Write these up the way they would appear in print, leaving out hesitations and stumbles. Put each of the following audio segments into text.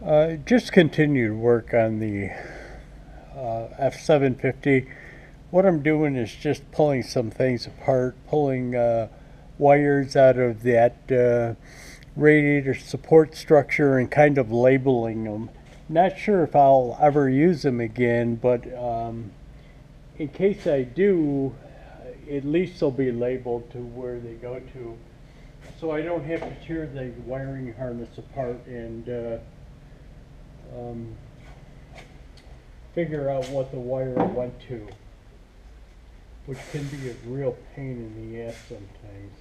Just continued work on the F750. What I'm doing is just pulling some things apart, pulling wires out of that radiator support structure and kind of labeling them. Not sure if I'll ever use them again, but in case I do, at least they'll be labeled to where they go to. So I don't have to tear the wiring harness apart and um, figure out what the wire went to, which can be a real pain in the ass sometimes.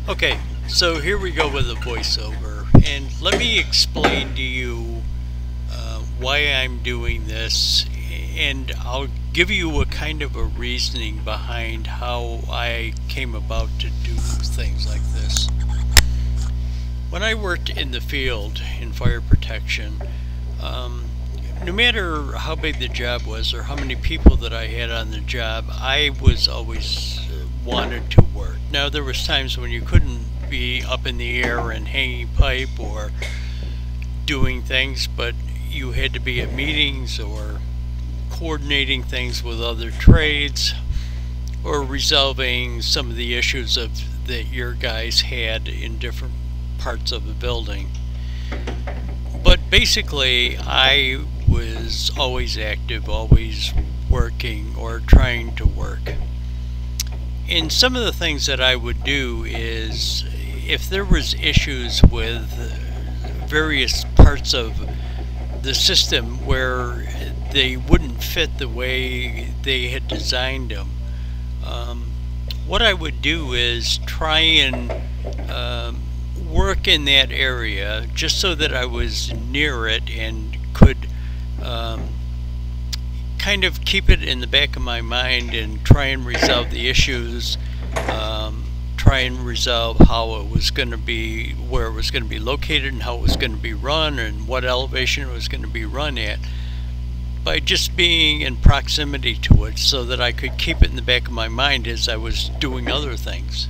Okay, so here we go with a voiceover, and let me explain to you why I'm doing this, and I'll give you a kind of a reasoning behind how I came about to do things like this. When I worked in the field in fire protection, no matter how big the job was or how many people that I had on the job, I was always wanted to work. Now there was times when you couldn't be up in the air and hanging pipe or doing things, but you had to be at meetings or coordinating things with other trades or resolving some of the issues that your guys had in different parts of the building. But basically I was always active, always working or trying to work. And some of the things that I would do is, if there was issues with various parts of the system where they wouldn't fit the way they had designed them, what I would do is try and work in that area just so that I was near it and could kind of keep it in the back of my mind and try and resolve the issues, try and resolve how it was going to be, where it was going to be located and how it was going to be run and what elevation it was going to be run at, by just being in proximity to it so that I could keep it in the back of my mind as I was doing other things.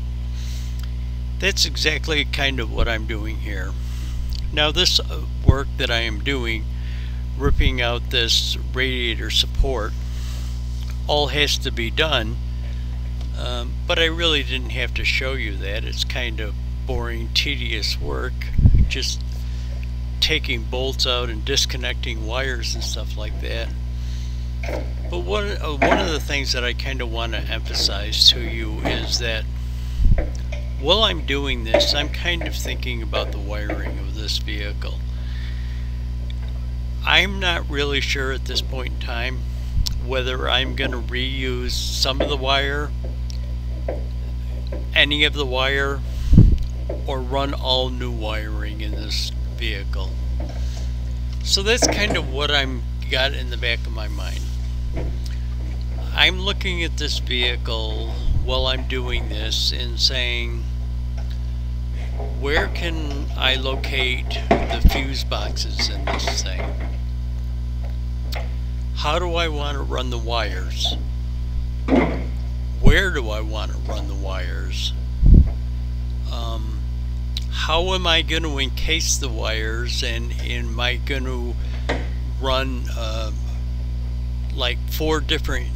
That's exactly kind of what I'm doing here. Now this work that I am doing, ripping out this radiator support, all has to be done, but I really didn't have to show you that. It's kind of boring, tedious work, just taking bolts out and disconnecting wires and stuff like that. But one of the things that I kind of want to emphasize to you is that while I'm doing this, I'm kind of thinking about the wiring of this vehicle. I'm not really sure at this point in time whether I'm going to reuse some of the wire, any of the wire, or run all new wiring in this vehicle. So that's kind of what I'm got in the back of my mind. I'm looking at this vehicle while I'm doing this and saying, where can I locate the fuse boxes in this thing? How do I want to run the wires? Where do I want to run the wires? How am I going to encase the wires, and am I going to run like 4 different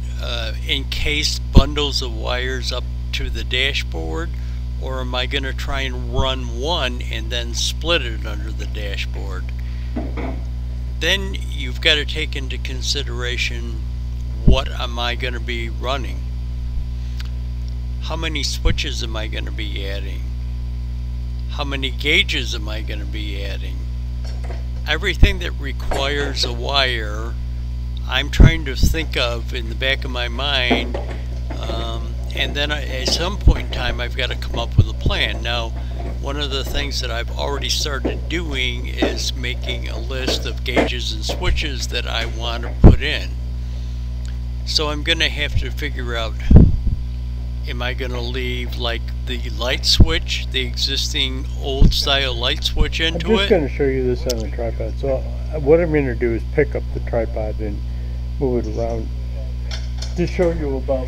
encased bundles of wires up to the dashboard, or am I going to try and run one and then split it under the dashboard? Then you've got to take into consideration, what am I going to be running? How many switches am I going to be adding? How many gauges am I going to be adding? Everything that requires a wire, I'm trying to think of in the back of my mind, and then at some point in time I've got to come up with a plan. Now, one of the things that I've already started doing is making a list of gauges and switches that I want to put in. So I'm going to have to figure out Am I going to leave like the light switch, the existing old style light switch I'm into just it? going to show you this on the tripod. So what I'm going to do is pick up the tripod and move it around to show you about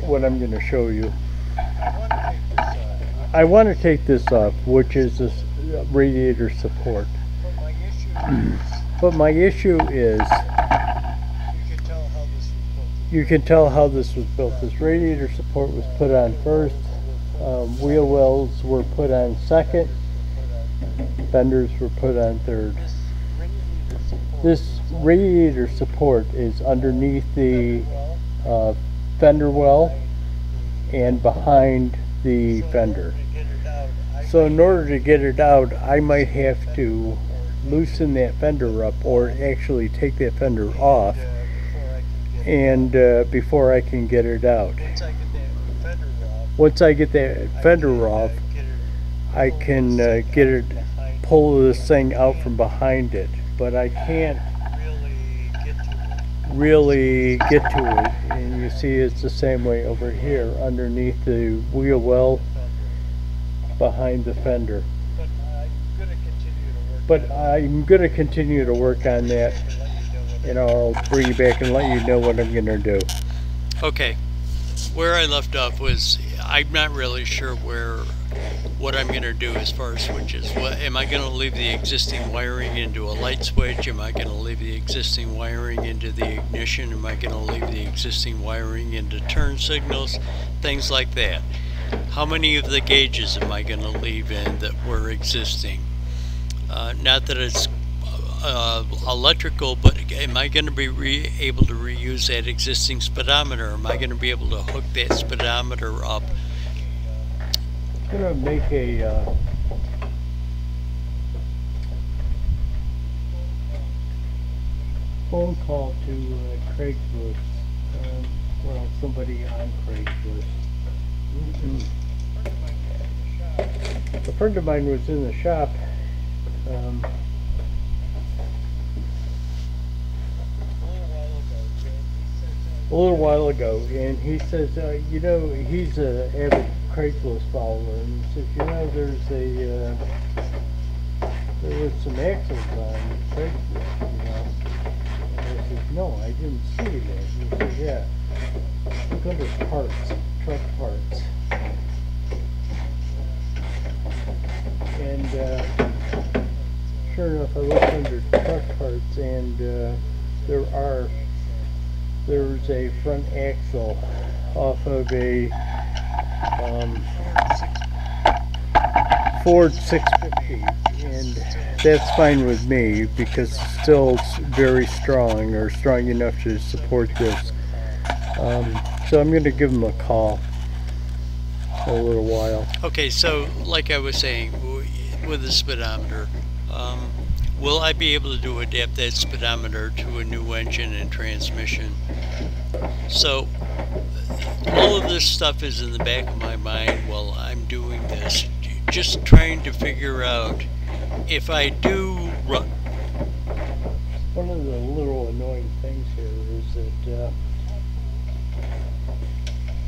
what I'm going to show you. I want to take this off, which is this radiator support. But my issue is, you can tell how this was built. This radiator support was put on first, wheel wells were put on second, fenders were put on third. This radiator support is underneath the fender well and behind the fender. So in order to get it out, I might have to loosen that fender up, or actually take that fender off, and before I can get it out. Once I get that fender off, I can pull this thing out from behind it, but I can't really get to it. And you see it's the same way over here underneath the wheel well behind the fender. But I'm going to continue to work on that, and I'll bring you back and let you know what I'm going to do. Okay, where I left off was I'm not really sure what I'm going to do as far as switches. Am I going to leave the existing wiring into a light switch? Am I going to leave the existing wiring into the ignition? Am I going to leave the existing wiring into turn signals? Things like that. How many of the gauges am I going to leave in that were existing? Not that it's electrical, but am I going to be able to reuse that existing speedometer? Am I going to be able to hook that speedometer up? I'm going to make a phone call to Craigslist. Well, somebody on Craigslist. A friend of mine was in the shop a little while ago, and he says, you know, he's an avid Craigslist follower, and he says, you know, there was some axles on Craigslist, you know. And I said, no, I didn't see that. He said, yeah, look under parts, truck parts. And sure enough, I looked under truck parts, and there's a front axle off of a Ford 650, and that's fine with me because it's still very strong, or strong enough to support this. So I'm going to give him a call in a little while. Okay, so like I was saying, with the speedometer, will I be able to adapt that speedometer to a new engine and transmission? So all of this stuff is in the back of my mind while I'm doing this, just trying to figure out if I do run. One of the little annoying things here is that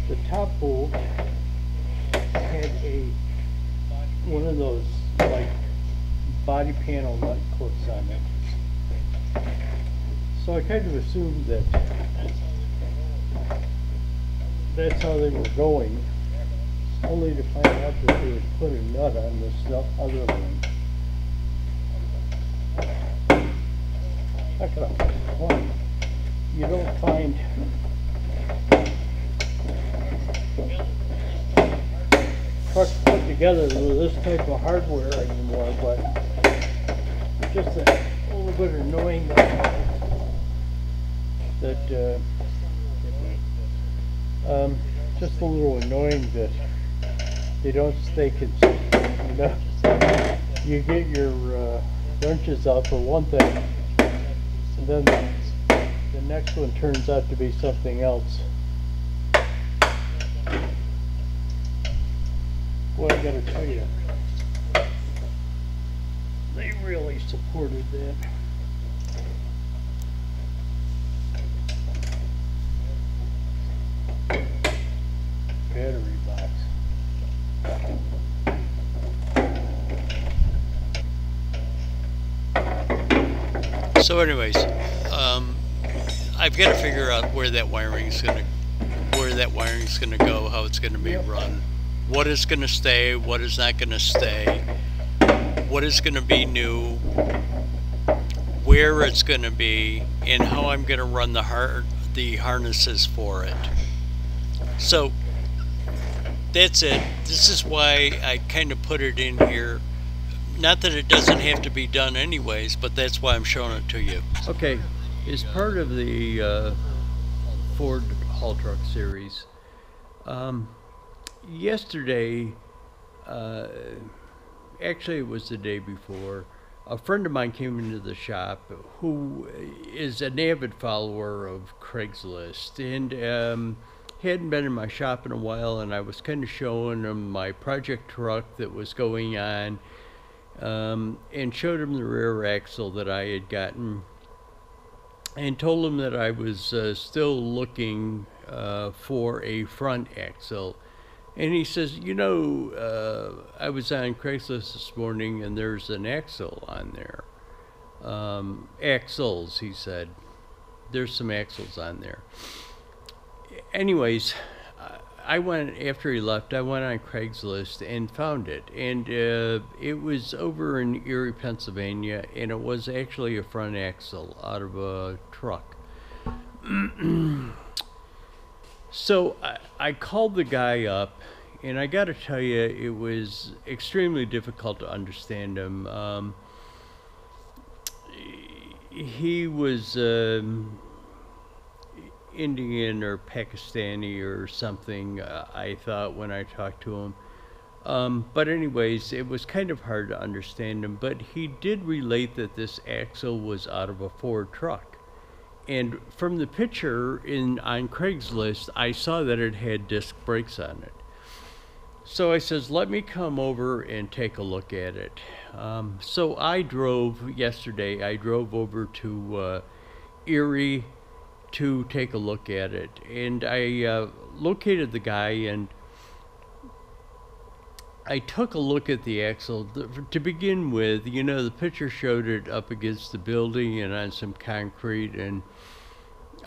the top bolt had one of those like body panel nut clips on it. So I kind of assumed that that's how they were going, only to find out that they had put a nut on this other one. Check it out. You don't find trucks put together with this type of hardware anymore, but it's just a little bit annoying that just a little annoying that they don't stay consistent, you know. You get your wrenches out for one thing, and then the next one turns out to be something else. Boy, I gotta tell you, they really supported that. battery box. So anyways, I've got to figure out where that wiring's gonna go, how it's gonna be run, what is gonna stay, what is not gonna stay, what is gonna be new, where it's gonna be, and how I'm gonna run the harnesses for it. So that's it. This is why I kind of put it in here. Not that it doesn't have to be done anyways, but that's why I'm showing it to you. Okay, as part of the Ford haul truck series, yesterday, actually it was the day before, a friend of mine came into the shop who is an avid follower of Craigslist, and hadn't been in my shop in a while, and I was kind of showing him my project truck that was going on, and showed him the rear axle that I had gotten, and told him that I was still looking for a front axle. And he says, you know, I was on Craigslist this morning and there's an axle on there. Axles, he said. There's some axles on there. Anyways, I went, after he left, I went on Craigslist and found it. And it was over in Erie, Pennsylvania, and it was actually a front axle out of a truck. So I called the guy up, and I got to tell you, it was extremely difficult to understand him. He was Indian or Pakistani or something, I thought when I talked to him. But anyways, it was kind of hard to understand him, but he did relate that this axle was out of a Ford truck. And from the picture on Craigslist, I saw that it had disc brakes on it. So I says, let me come over and take a look at it. So I drove over to Erie to take a look at it. And I located the guy, and I took a look at the axle. To begin with, you know, the picture showed it up against the building and on some concrete, and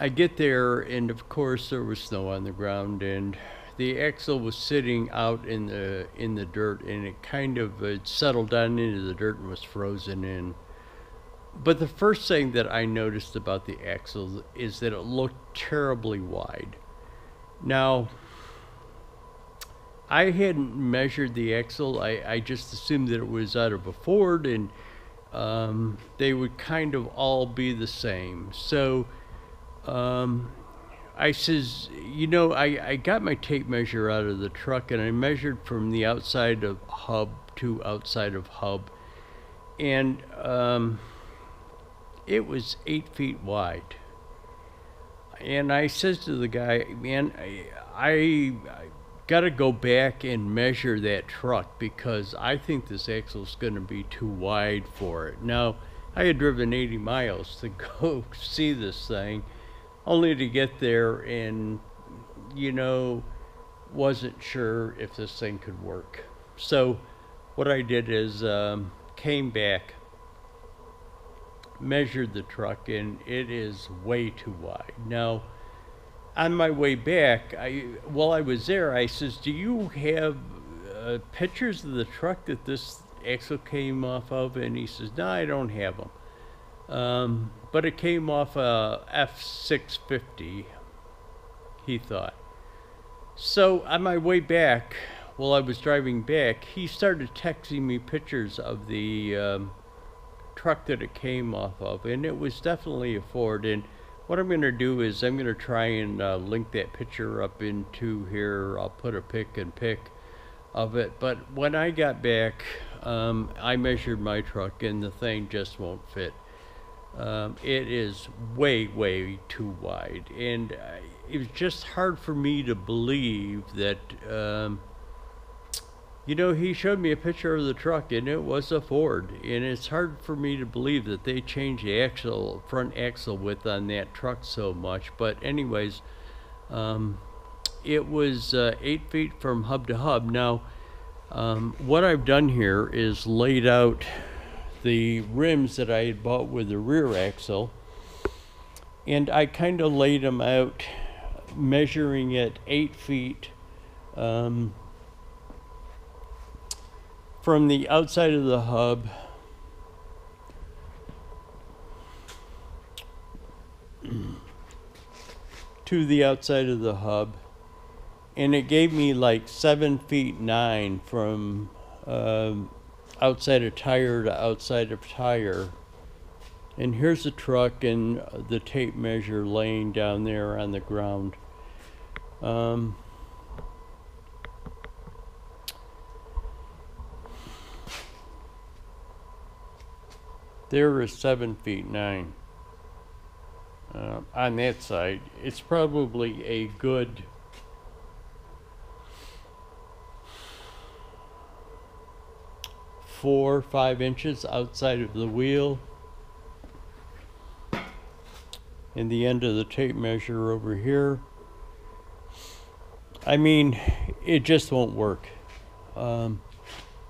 I get there, and of course there was snow on the ground, and the axle was sitting out in the dirt, and it kind of settled down into the dirt and was frozen in. But the first thing that I noticed about the axle is that it looked terribly wide. Now, I hadn't measured the axle. I just assumed that it was out of a Ford, and they would kind of all be the same. So I says, you know, I got my tape measure out of the truck, and I measured from the outside of hub to outside of hub, and it was 8 feet wide. And I says to the guy, man, I gotta go back and measure that truck, because I think this axle's gonna be too wide for it. Now, I had driven 80 miles to go see this thing, only to get there and, you know, wasn't sure if this thing could work. So what I did is came back, measured the truck, and it is way too wide. Now, on my way back, while I was there, I says, do you have pictures of the truck that this axle came off of? And he says, no, I don't have them. But it came off a F750, he thought. So on my way back, while I was driving back, he started texting me pictures of the truck that it came off of, and it was definitely a Ford. And what I'm going to do is I'm going to try and link that picture up into here. I'll put a pic of it. But when I got back, I measured my truck, and the thing just won't fit. It is way, way too wide, and it was just hard for me to believe that, you know, he showed me a picture of the truck, and it was a Ford, and it's hard for me to believe that they changed the front axle width on that truck so much. But anyways, it was 8 feet from hub to hub. Now, what I've done here is laid out the rims that I had bought with the rear axle, and I kind of laid them out measuring at 8 feet from the outside of the hub to the outside of the hub, and it gave me like 7 feet 9 from outside of tire to outside of tire. And here's the truck and the tape measure laying down there on the ground. There is 7 feet 9 on that side. It's probably a good 4 or 5 inches outside of the wheel. And the end of the tape measure over here. I mean, it just won't work.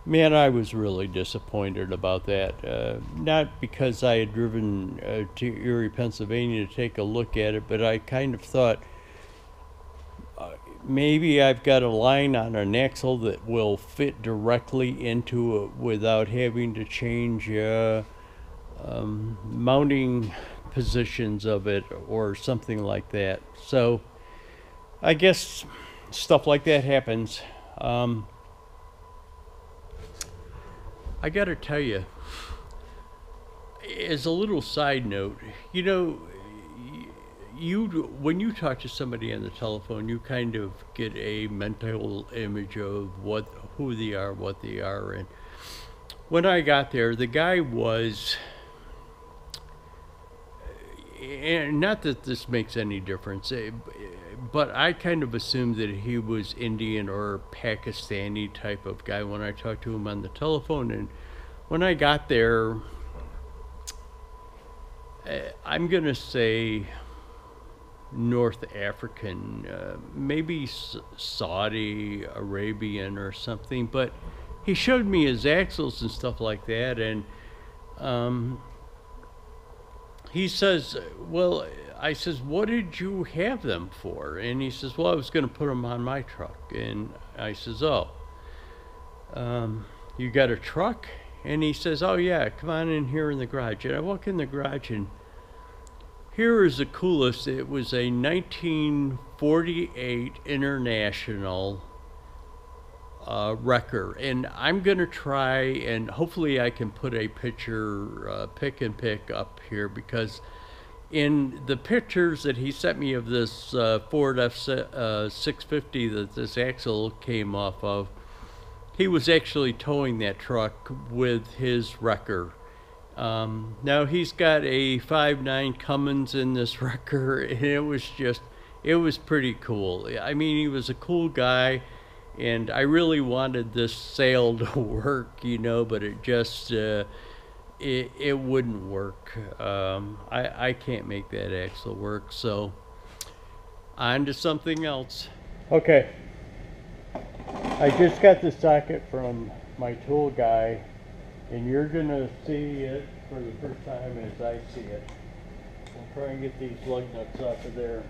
Man, I was really disappointed about that. Not because I had driven to Erie, Pennsylvania to take a look at it, but I kind of thought maybe I've got a line on an axle that will fit directly into it without having to change mounting positions of it or something like that. So I guess stuff like that happens. I gotta tell you, as a little side note, you know, when you talk to somebody on the telephone, you kind of get a mental image of who they are, what they are. And when I got there, the guy was, and not that this makes any difference, but I kind of assumed that he was Indian or Pakistani type of guy when I talked to him on the telephone. And when I got there, I'm gonna say North African, maybe Saudi Arabian or something, but he showed me his axles and stuff like that. And he says, well, I says, what did you have them for? And he says, well, I was going to put them on my truck. And I says, oh, you got a truck? And he says, oh yeah, come on in here in the garage. And I walk in the garage, and here is the coolest. It was a 1948 International wrecker, and I'm gonna try, and hopefully I can put a picture, pick and pick up here, because in the pictures that he sent me of this Ford F750 that this axle came off of, he was actually towing that truck with his wrecker. Now he's got a 5.9 Cummins in this wrecker, and it was pretty cool. I mean, he was a cool guy, and I really wanted this sale to work, you know, but it just it wouldn't work. I can't make that axle work, so on to something else. Okay, I just got the socket from my tool guy, and you're gonna see it for the first time as I see it. I'll try and get these lug nuts off of there.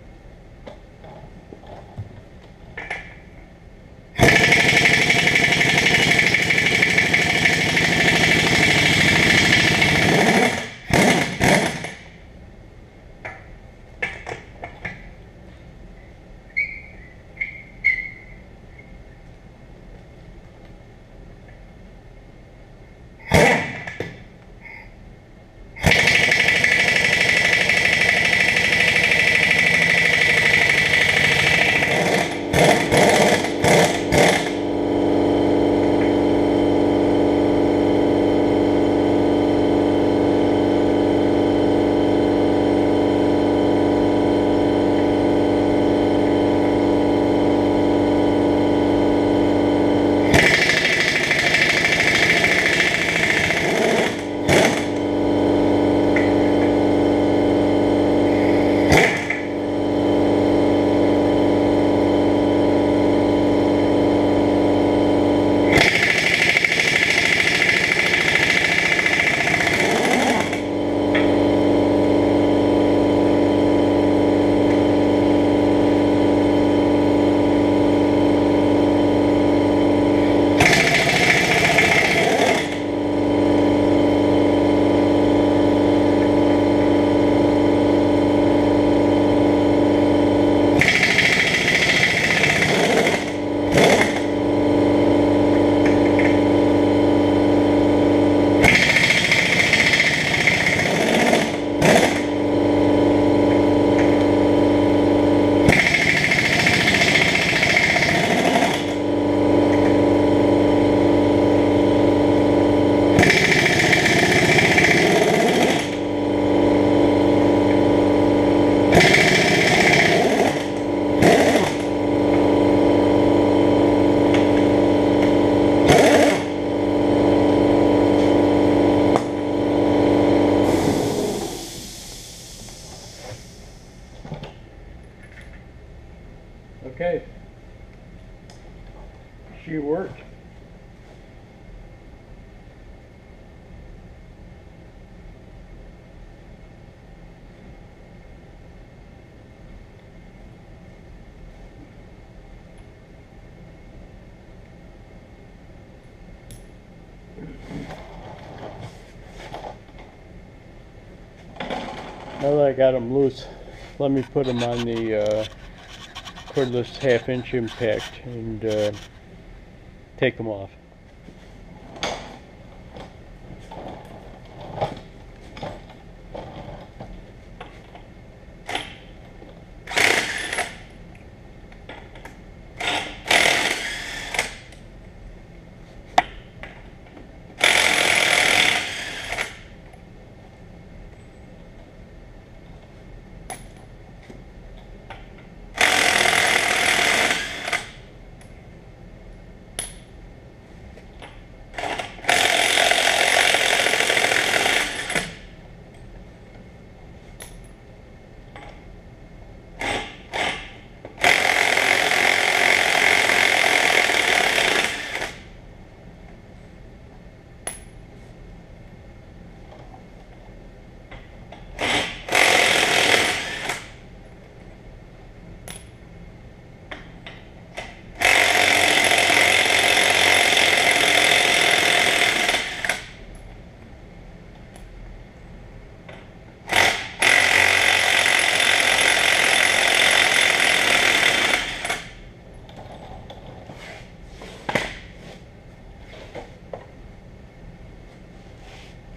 Now that I got them loose, let me put them on the cordless 1/2" impact and take them off.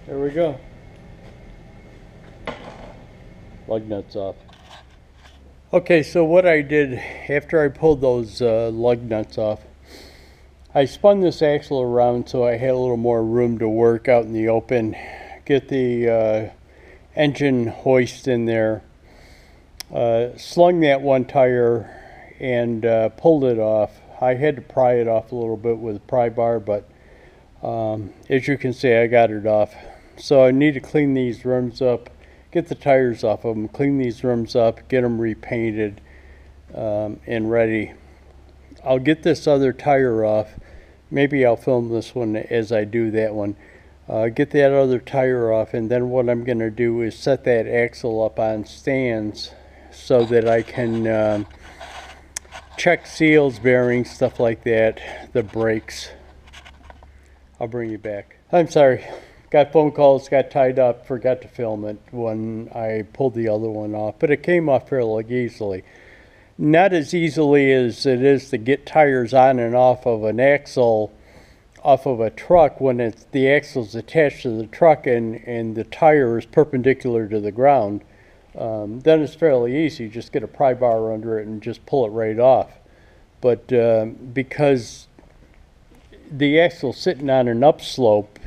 There we go. Lug nuts off. Okay, so what I did after I pulled those lug nuts off, I spun this axle around so I had a little more room to work out in the open, get the engine hoist in there, slung that one tire and pulled it off. I had to pry it off a little bit with a pry bar, but as you can see, I got it off. So I need to clean these rims up, get the tires off of them, clean these rims up, get them repainted and ready. I'll get this other tire off. Maybe I'll film this one as I do that one. Get that other tire off, and then what I'm going to do is set that axle up on stands so that I can check seals, bearings, stuff like that, the brakes. I'll bring you back. I'm sorry. Got phone calls, got tied up, forgot to film it when I pulled the other one off, but it came off fairly easily. Not as easily as it is to get tires on and off of an axle off of a truck when the axle's attached to the truck and the tire is perpendicular to the ground. Then it's fairly easy. Just get a pry bar under it and just pull it right off. But because the axle's sitting on an upslope,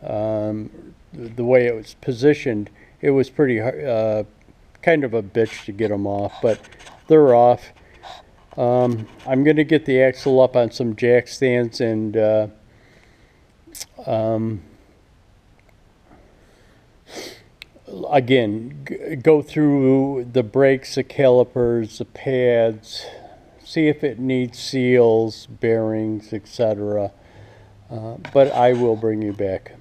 the way it was positioned, it was pretty kind of a bitch to get them off, but they're off. I'm going to get the axle up on some jack stands and again, go through the brakes, the calipers, the pads, see if it needs seals, bearings, etc. But I will bring you back.